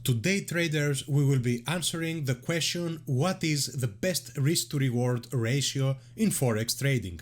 Today, traders, we will be answering the question, what is the best risk to reward ratio in Forex trading?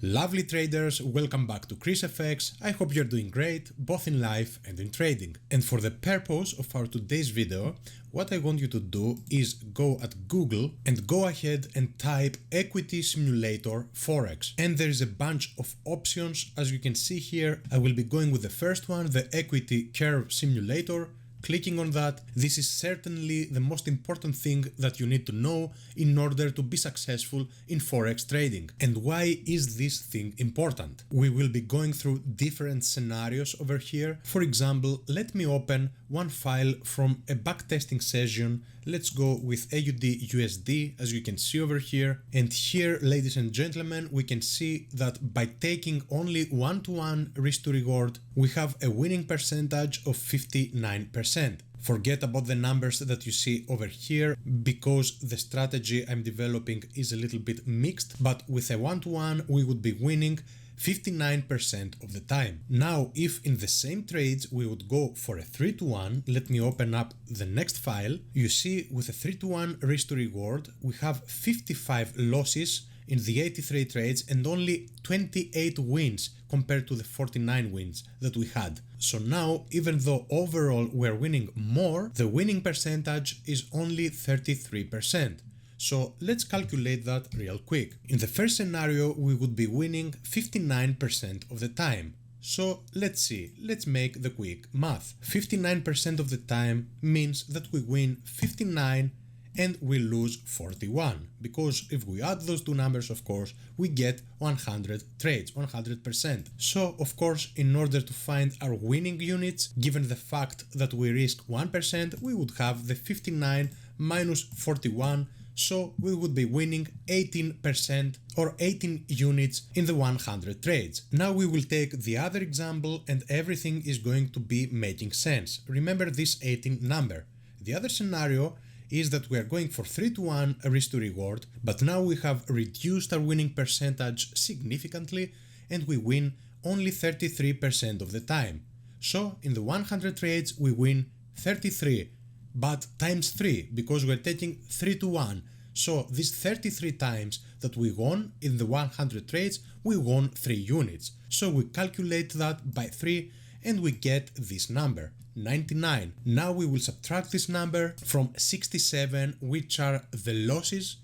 Lovely traders, welcome back to ChrisFX. I hope you're doing great, both in life and in trading. And for the purpose of our today's video, what I want you to do is go at Google and go ahead and type equity simulator Forex. And there is a bunch of options. As you can see here, I will be going with the first one, the equity curve simulator. Clicking on that, this is certainly the most important thing that you need to know in order to be successful in Forex trading. And why is this thing important? We will be going through different scenarios over here. For example, let me open one file from a backtesting session. Let's go with AUD USD, as you can see over here. And here, ladies and gentlemen, we can see that by taking only one-to-one risk to reward, we have a winning percentage of 59%. Forget about the numbers that you see over here because the strategy I'm developing is a little bit mixed, but with a one-to-one we would be winning 59% of the time. Now, if in the same trades we would go for a 3-to-1, let me open up the next file. You see, with a 3-to-1 risk to reward, we have 55 losses in the 83 trades and only 28 wins compared to the 49 wins that we had. So now, even though overall we're winning more, the winning percentage is only 33%. So let's calculate that real quick. In the first scenario, we would be winning 59% of the time. So let's see, let's make the quick math. 59% of the time means that we win 59 and we lose 41, because if we add those two numbers, of course, we get 100 trades, 100%. So, of course, in order to find our winning units, given the fact that we risk 1%, we would have the 59 minus 41, so we would be winning 18% or 18 units in the 100 trades. Now we will take the other example and everything is going to be making sense. Remember this 18 number. The other scenario is that we are going for 3-to-1 risk to reward, but now we have reduced our winning percentage significantly and we win only 33% of the time. So in the 100 trades we win 33, but times 3 because we're taking 3-to-1. So these 33 times that we won in the 100 trades, we won 3 units. So we calculate that by 3 and we get this number. 99. Now we will subtract this number from 67, which are the losses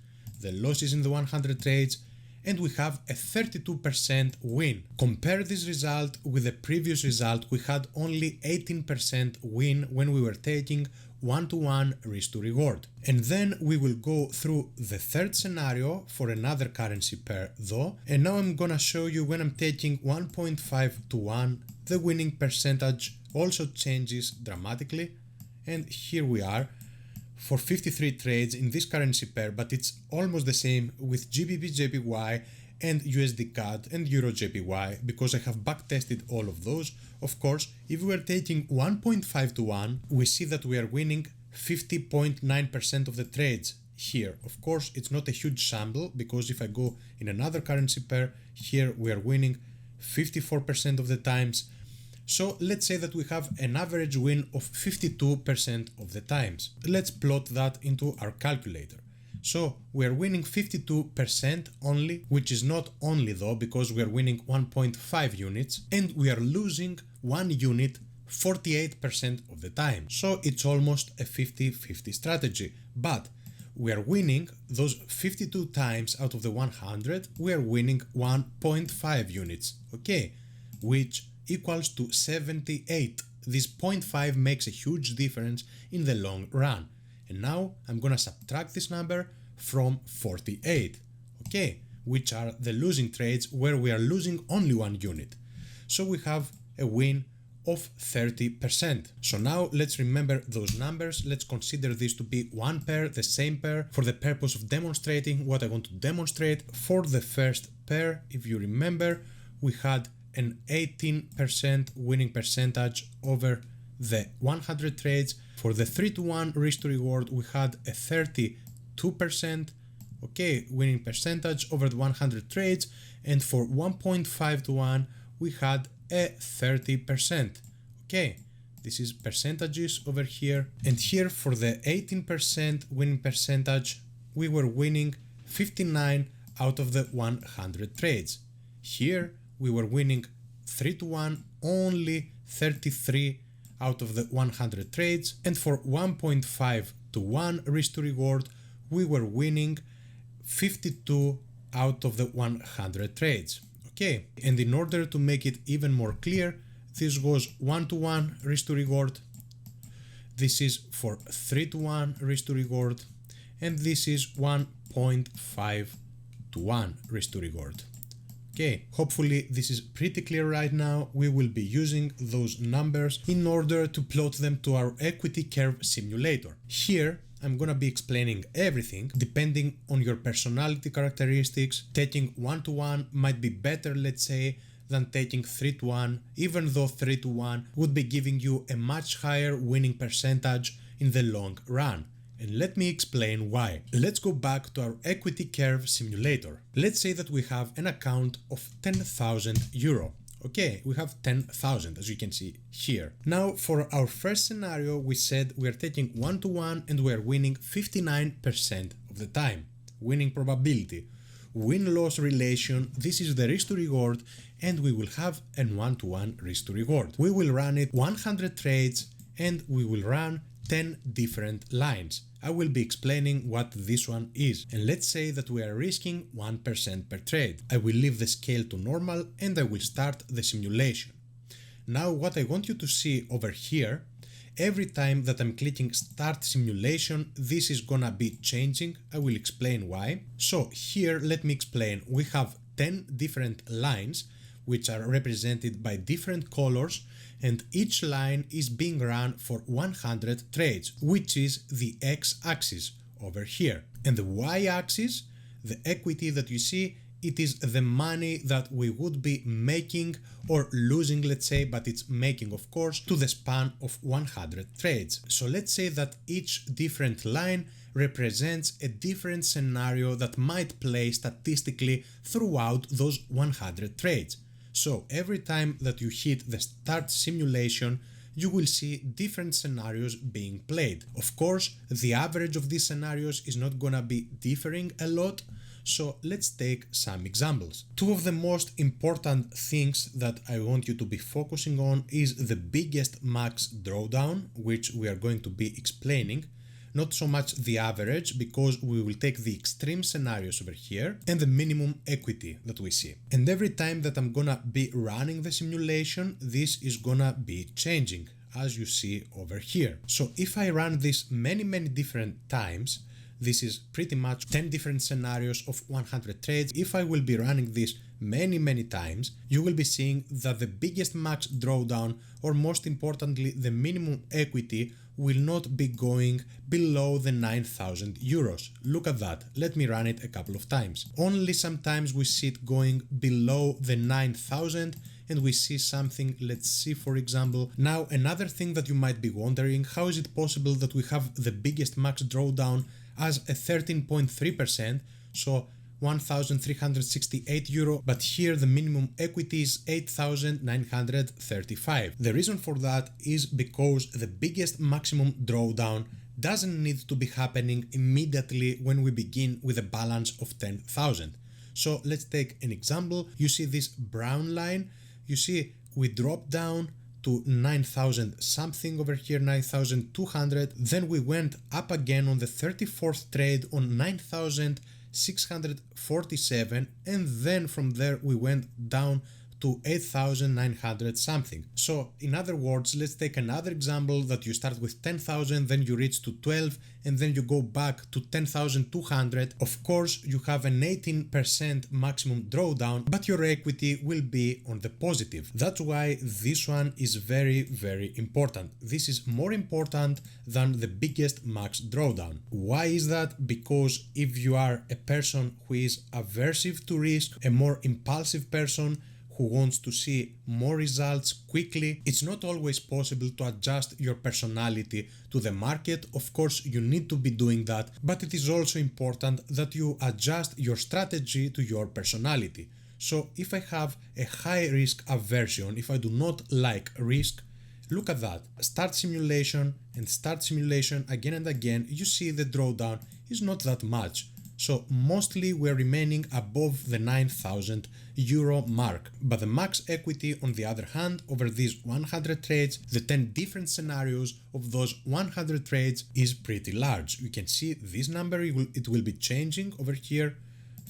in the 100 trades, and we have a 32% win. Compare this result with the previous result. We had only 18% win when we were taking one-to-one risk to reward. And then we will go through the third scenario for another currency pair though, and now I'm gonna show you when I'm taking 1.5-to-1, the winning percentage also changes dramatically, and here we are for 53 trades in this currency pair, but it's almost the same with GBP JPY and USD CAD and Euro JPY because I have backtested all of those. Of course, if we are taking 1.5-to-1, we see that we are winning 50.9% of the trades here. Of course, it's not a huge sample because if I go in another currency pair, here we are winning 54% of the times. So let's say that we have an average win of 52% of the times. Let's plot that into our calculator. So we are winning 52% only, which is not only though, because we are winning 1.5 units and we are losing 1 unit 48% of the time. So it's almost a 50-50 strategy. But we are winning those 52 times out of the 100, we are winning 1.5 units, okay, which equals to 78. This 0.5 makes a huge difference in the long run. And now I'm gonna subtract this number from 48, okay, which are the losing trades where we are losing only 1 unit. So we have a win of 30%. So now let's remember those numbers. Let's consider this to be one pair, the same pair, for the purpose of demonstrating what I want to demonstrate. For the first pair, if you remember, we had an 18% winning percentage over the 100 trades. For the 3-to-1 risk to reward, we had a 32%, okay, winning percentage over the 100 trades, and for 1.5 to 1 we had a 30%. Okay, this is percentages over here, and here for the 18% winning percentage we were winning 59 out of the 100 trades. Here we were winning 3 to 1 only 33 out of the 100 trades, and for 1.5 to 1 risk to reward we were winning 52 out of the 100 trades. Okay, and in order to make it even more clear, this was 1 to 1 risk to reward, this is for 3 to 1 risk to reward, and this is 1.5 to 1 risk to reward. Okay, hopefully this is pretty clear right now. We will be using those numbers in order to plot them to our equity curve simulator. Here I'm gonna be explaining everything depending on your personality characteristics. Taking 1 to 1 might be better, let's say, than taking 3 to 1, even though 3 to 1 would be giving you a much higher winning percentage in the long run. And let me explain why. Let's go back to our equity curve simulator. Let's say that we have an account of 10,000 euro. Okay, we have 10,000 as you can see here. Now for our first scenario we said we are taking 1 to 1 and we are winning 59% of the time. Winning probability. Win-loss relation, this is the risk to reward, and we will have a 1 to 1 risk to reward. We will run it 100 trades and we will run 10 different lines. I will be explaining what this one is, and let's say that we are risking 1% per trade. I will leave the scale to normal and I will start the simulation. Now what I want you to see over here, every time that I'm clicking start simulation, this is gonna be changing. I will explain why. So here let me explain. We have 10 different lines which are represented by different colors, and each line is being run for 100 trades, which is the x-axis over here. And the y-axis, the equity that you see, it is the money that we would be making or losing, let's say, but it's making of course, to the span of 100 trades. So let's say that each different line represents a different scenario that might play statistically throughout those 100 trades. So every time that you hit the start simulation, you will see different scenarios being played. Of course, the average of these scenarios is not gonna be differing a lot, so let's take some examples. Two of the most important things that I want you to be focusing on is the biggest max drawdown, which we are going to be explaining. Not so much the average, because we will take the extreme scenarios over here, and the minimum equity that we see. And every time that I'm gonna be running the simulation, this is gonna be changing, as you see over here. So if I run this many different times, this is pretty much 10 different scenarios of 100 trades. If I will be running this many times, you will be seeing that the biggest max drawdown, or most importantly the minimum equity, will not be going below the 9,000 euros. Look at that. Let me run it a couple of times. Only sometimes we see it going below the 9,000 and we see something, let's see for example. Now another thing that you might be wondering, how is it possible that we have the biggest max drawdown as a 13.3%, so 1,368 euro, but here the minimum equity is 8,935. The reason for that is because the biggest maximum drawdown doesn't need to be happening immediately when we begin with a balance of 10,000. So let's take an example. You see this brown line, you see we drop down to 9,000 something over here, 9,200, then we went up again on the 34th trade on 9,647, and then from there we went down to 8,900 something. So in other words, let's take another example that you start with 10,000, then you reach to 12, and then you go back to 10,200. Of course, you have an 18% maximum drawdown, but your equity will be on the positive. That's why this one is very important. This is more important than the biggest max drawdown. Why is that? Because if you are a person who is aversive to risk, a more impulsive person, who wants to see more results quickly. It's not always possible to adjust your personality to the market. Of course, you need to be doing that, but it is also important that you adjust your strategy to your personality. So if I have a high risk aversion, if I do not like risk, look at that. Start simulation and start simulation again and again. You see the drawdown is not that much. So mostly we're remaining above the 9,000 euro mark. But the max equity on the other hand over these 100 trades, the 10 different scenarios of those 100 trades is pretty large. You can see this number, it will be changing over here.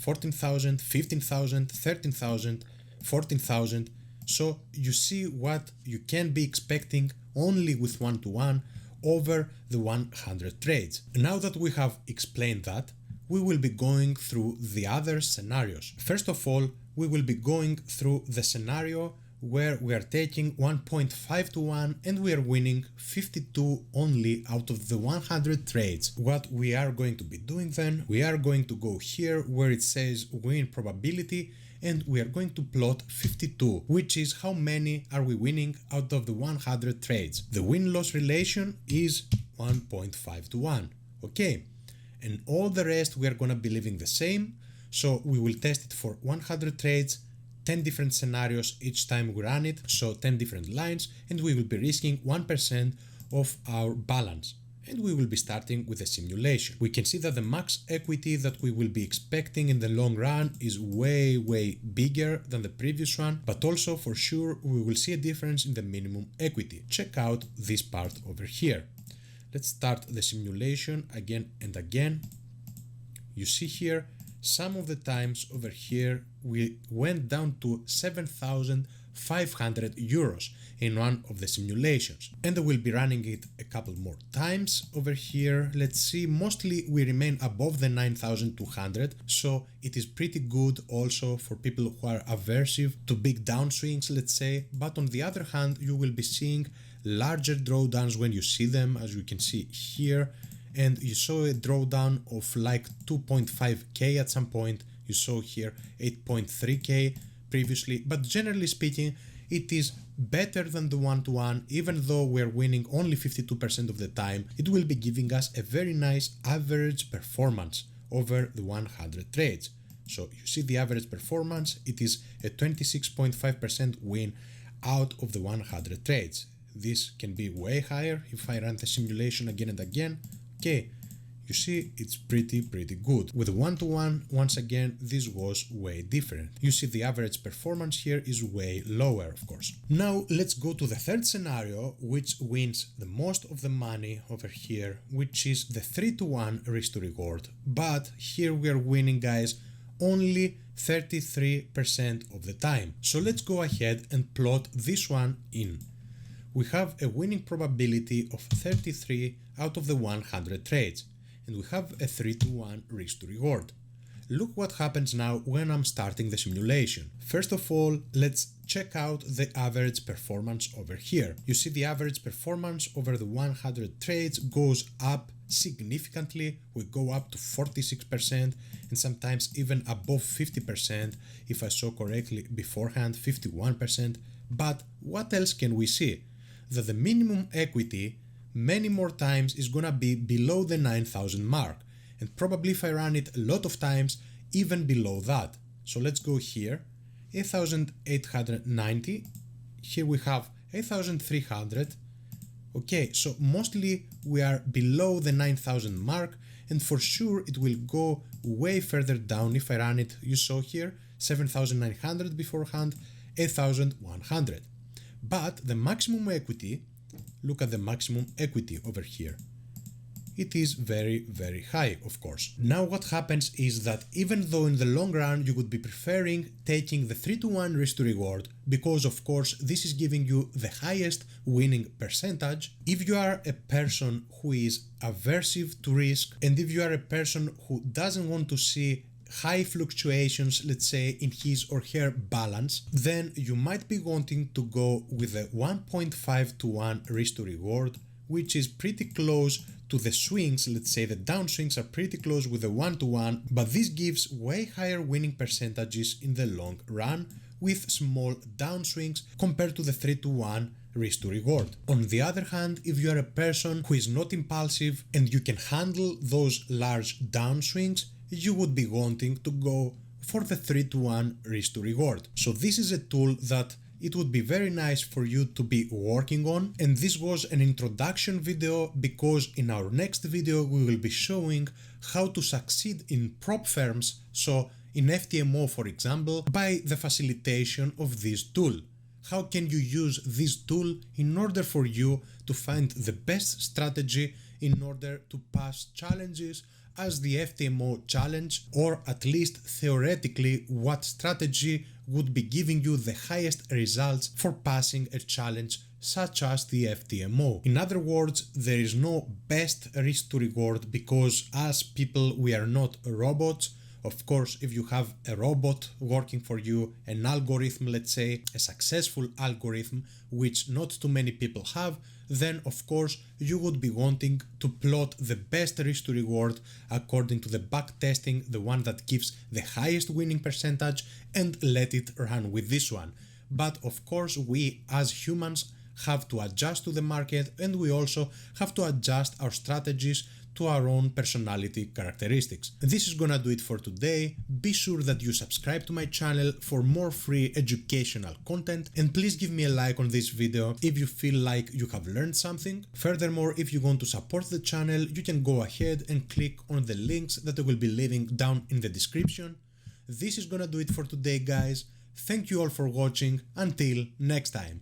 14,000, 15,000, 13,000, 14,000. So you see what you can be expecting only with one-to-one over the 100 trades. Now that we have explained that, we will be going through the other scenarios. First of all, we will be going through the scenario where we are taking 1.5 to 1 and we are winning 52 only out of the 100 trades. What we are going to be doing then, we are going to go here where it says win probability and we are going to plot 52, which is how many are we winning out of the 100 trades. The win-loss relation is 1.5 to 1, okay? And all the rest we are going to be leaving the same, so we will test it for 100 trades, 10 different scenarios each time we run it, so 10 different lines, and we will be risking 1% of our balance. And we will be starting with a simulation. We can see that the max equity that we will be expecting in the long run is way bigger than the previous one, but also for sure we will see a difference in the minimum equity. Check out this part over here. Let's start the simulation again and again. You see here, some of the times over here we went down to 7,500 euros in one of the simulations, and I will be running it a couple more times over here. Let's see, mostly we remain above the 9,200, so it is pretty good also for people who are aversive to big downswings, let's say. But on the other hand, you will be seeing larger drawdowns when you see them, as you can see here, and you saw a drawdown of like 2.5k at some point. You saw here 8.3k previously, but generally speaking it is better than the one-to-one. Even though we're winning only 52% of the time, it will be giving us a very nice average performance over the 100 trades. So you see the average performance, it is a 26.5% win out of the 100 trades. This can be way higher if I run the simulation again and again. Okay, you see it's pretty good. With one-to-one, once again, this was way different. You see the average performance here is way lower, of course. Now let's go to the third scenario, which wins the most of the money over here, which is the 3-to-1 risk to reward. But here we are winning, guys, only 33% of the time. So let's go ahead and plot this one in. We have a winning probability of 33 out of the 100 trades, and we have a 3-to-1 risk to reward. Look what happens now when I'm starting the simulation. First of all, let's check out the average performance over here. You see the average performance over the 100 trades goes up significantly. We go up to 46% and sometimes even above 50%, if I saw correctly beforehand, 51%. But what else can we see? That the minimum equity many more times is gonna be below the 9,000 mark, and probably if I run it a lot of times, even below that. So let's go here, 8,890, here we have 8,300. Okay, so mostly we are below the 9,000 mark, and for sure it will go way further down if I run it. You saw here 7,900 beforehand, 8,100. But the maximum equity, look at the maximum equity over here. It is very high, of course. Now what happens is that even though in the long run you would be preferring taking the 3-to-1 risk to reward, because of course this is giving you the highest winning percentage, if you are a person who is aversive to risk, and if you are a person who doesn't want to see high fluctuations, let's say, in his or her balance, then you might be wanting to go with a 1.5-to-1 risk to reward, which is pretty close to the swings. Let's say the downswings are pretty close with the 1-to-1, but this gives way higher winning percentages in the long run with small downswings compared to the 3-to-1 risk to reward. On the other hand, if you are a person who is not impulsive and you can handle those large downswings, you would be wanting to go for the 3-to-1 risk to reward. So this is a tool that it would be very nice for you to be working on, and this was an introduction video because in our next video we will be showing how to succeed in prop firms, so in FTMO for example, by the facilitation of this tool. How can you use this tool in order for you to find the best strategy in order to pass challenges as the FTMO challenge, or at least theoretically what strategy would be giving you the highest results for passing a challenge such as the FTMO. In other words, there is no best risk to reward because as people we are not robots. Of course, if you have a robot working for you, an algorithm, let's say, a successful algorithm, which not too many people have, then of course you would be wanting to plot the best risk to reward according to the back testing, the one that gives the highest winning percentage, and let it run with this one. But of course, we as humans have to adjust to the market, and we also have to adjust our strategies to our own personality characteristics. This is gonna do it for today. Be sure that you subscribe to my channel for more free educational content, and please give me a like on this video if you feel like you have learned something. Furthermore, if you want to support the channel, you can go ahead and click on the links that I will be leaving down in the description. This is gonna do it for today, guys. Thank you all for watching. Until next time.